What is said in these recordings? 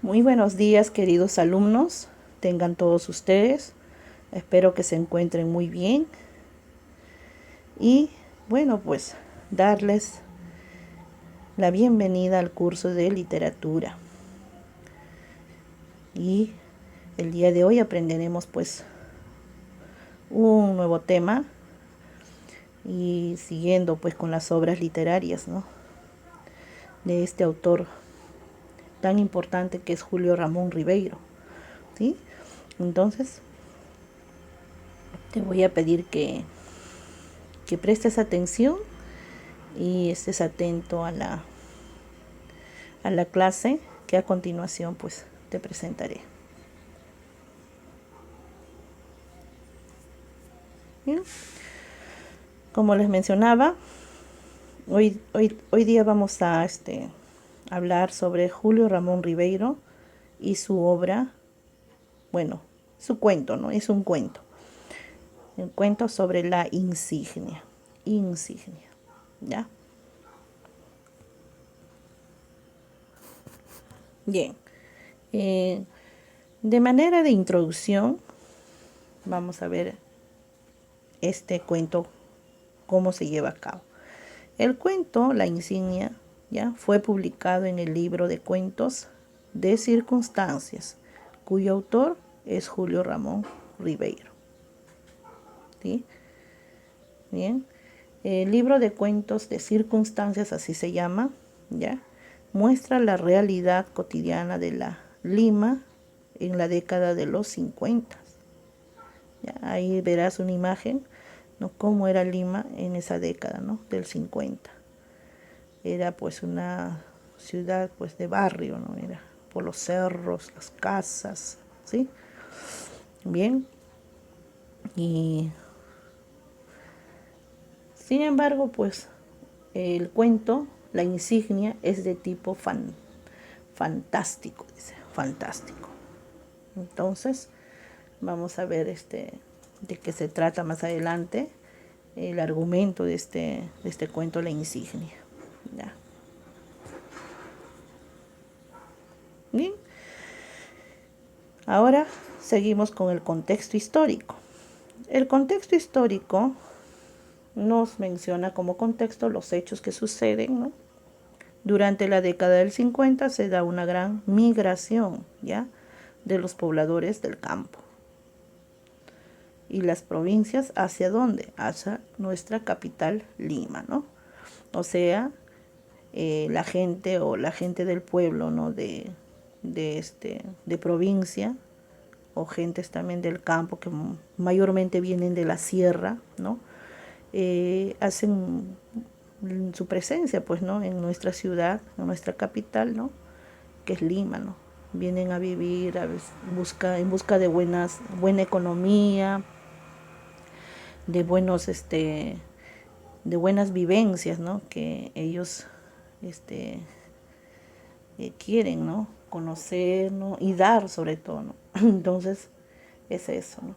Muy buenos días, queridos alumnos, tengan todos ustedes. Espero que se encuentren muy bien. Y bueno, pues darles la bienvenida al curso de literatura. Y el día de hoy aprenderemos pues un nuevo tema y siguiendo pues con las obras literarias, ¿no?, de este autor tan importante que es Julio Ramón Ribeiro, ¿sí? Entonces, te voy a pedir que prestes atención y estés atento a la clase que a continuación pues te presentaré. Bien. Como les mencionaba, hoy día vamos a hablar sobre Julio Ramón Ribeiro y su obra, bueno, su cuento, ¿no? Es un cuento. Un cuento sobre la insignia. Insignia, ¿ya? Bien. De manera de introducción, vamos a ver este cuento, cómo se lleva a cabo. El cuento La insignia, ¿ya?, fue publicado en el libro de cuentos de circunstancias, cuyo autor es Julio Ramón Ribeiro, ¿sí? Bien. El libro de cuentos de circunstancias, así se llama, ¿ya?, muestra la realidad cotidiana de la Lima en la década de los 50. ¿Ya? Ahí verás una imagen, ¿no?, cómo era Lima en esa década, ¿no?, del 50. Era pues una ciudad pues de barrio, ¿no? Era por los cerros, las casas, ¿sí? Bien. Y sin embargo, pues el cuento, La insignia, es de tipo fantástico, dice, fantástico. Entonces, vamos a ver de qué se trata más adelante, el argumento de este cuento, La insignia. ¿Ya? Bien. Ahora seguimos con el contexto histórico. El contexto histórico nos menciona como contexto los hechos que suceden, ¿no? Durante la década del 50 se da una gran migración, ¿ya?, de los pobladores del campo y las provincias. ¿Hacia dónde? Hacia nuestra capital, Lima, ¿no? O sea, la gente del pueblo, ¿no?, de provincia, o gentes también del campo que mayormente vienen de la sierra, ¿no?, hacen su presencia pues, ¿no?, en nuestra ciudad, en nuestra capital, ¿no?, que es Lima, ¿no? Vienen a vivir en busca de buena economía, de de buenas vivencias, ¿no?, que ellos quieren, ¿no?, conocer, ¿no?, y dar sobre todo, ¿no? Entonces, es eso, ¿no?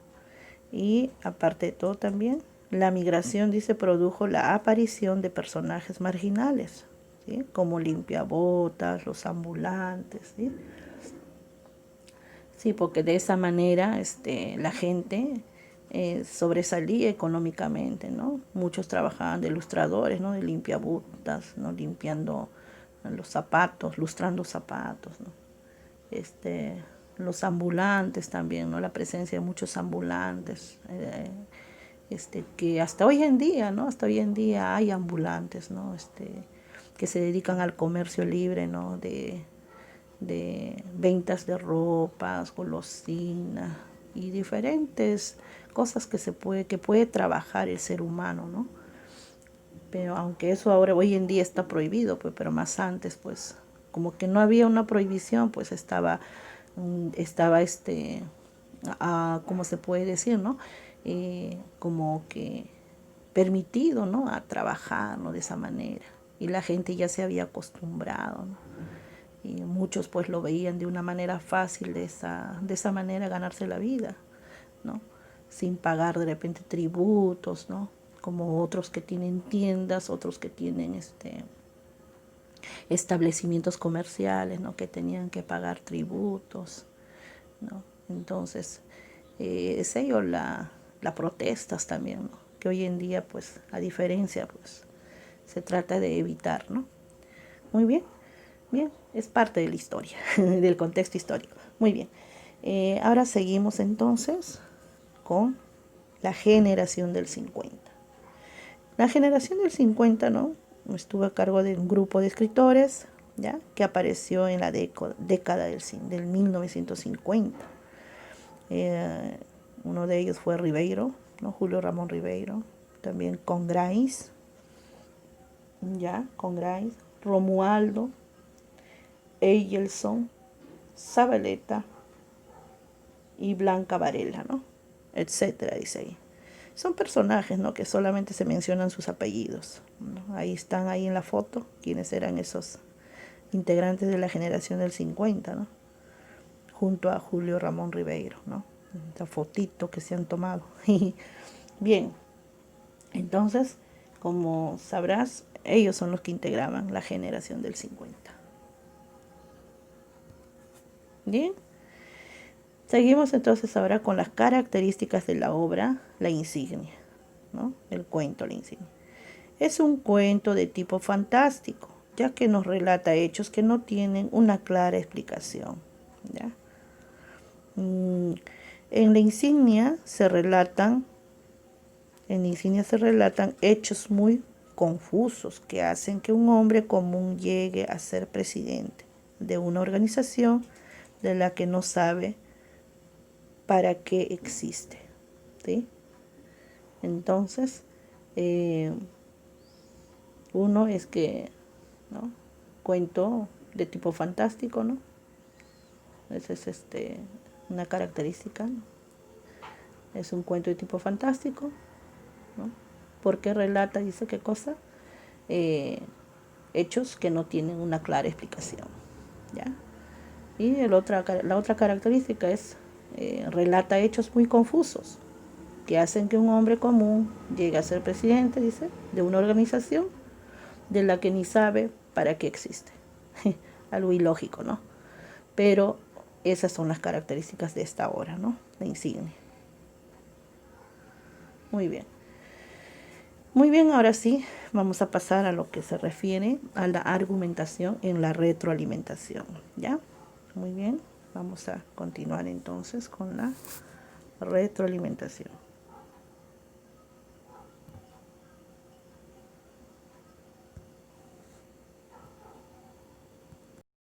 Y aparte de todo también, la migración, dice, produjo la aparición de personajes marginales, ¿sí?, como limpiabotas, los ambulantes, ¿sí? Sí, porque de esa manera la gente sobresalía económicamente, ¿no? Muchos trabajaban de ilustradores, ¿no?, de limpiabotas, ¿no?, limpiando los zapatos, lustrando zapatos, ¿no? Los ambulantes también, ¿no?, la presencia de muchos ambulantes, que hasta hoy en día, ¿no?, hasta hoy en día hay ambulantes, ¿no?, que se dedican al comercio libre, ¿no?, de ventas de ropas, golosinas y diferentes cosas que puede trabajar el ser humano, ¿no? Pero aunque eso ahora hoy en día está prohibido, pues, pero más antes, pues, como que no había una prohibición, pues estaba ¿cómo se puede decir, no? Como que permitido, ¿no?, a trabajar, ¿no?, de esa manera. Y la gente ya se había acostumbrado, ¿no? Y muchos pues lo veían de una manera fácil, de esa manera ganarse la vida, ¿no?, sin pagar de repente tributos, ¿no?, como otros que tienen tiendas, otros que tienen establecimientos comerciales, ¿no? Que tenían que pagar tributos, ¿no? Entonces, es ello la protestas también, ¿no? Que hoy en día, pues, a diferencia, pues, se trata de evitar, ¿no? Muy bien, bien, es parte de la historia, del contexto histórico. Muy bien, ahora seguimos entonces con la generación del 50. La generación del 50, ¿no? Estuvo a cargo de un grupo de escritores, ¿ya? Que apareció en la década del 1950. Eh, Uno de ellos fue Ribeiro, ¿no? Julio Ramón Ribeiro. También Congrais, ¿ya? Congrais, Romualdo, Eigelson, Zabaleta y Blanca Varela, ¿no? Etcétera, dice ahí. Son personajes, ¿no? Que solamente se mencionan sus apellidos, ¿no? Ahí están, ahí en la foto, quienes eran esos integrantes de la generación del 50, ¿no? Junto a Julio Ramón Ribeiro, ¿no? Esta fotito que se han tomado. Bien, entonces, como sabrás, ellos son los que integraban la generación del 50. Bien, seguimos entonces ahora con las características de la obra, la insignia, ¿no? El cuento, la insignia. Es un cuento de tipo fantástico, ya que nos relata hechos que no tienen una clara explicación, ¿ya? En la insignia se relatan, hechos muy confusos que hacen que un hombre común llegue a ser presidente de una organización de la que no sabe para qué existe, ¿sí? Entonces, uno es que, ¿no? Cuento de tipo fantástico, ¿no? Esa es una característica, ¿no? Es un cuento de tipo fantástico, ¿no? Porque relata, dice qué cosa, hechos que no tienen una clara explicación, ¿ya? Y la otra característica es, relata hechos muy confusos que hacen que un hombre común llegue a ser presidente, dice, de una organización de la que ni sabe para qué existe. Algo ilógico, ¿no? Pero esas son las características de esta obra, ¿no? La insignia. Muy bien. Muy bien, ahora sí, vamos a pasar a lo que se refiere a la argumentación en la retroalimentación, ¿ya? Muy bien, vamos a continuar entonces con la retroalimentación.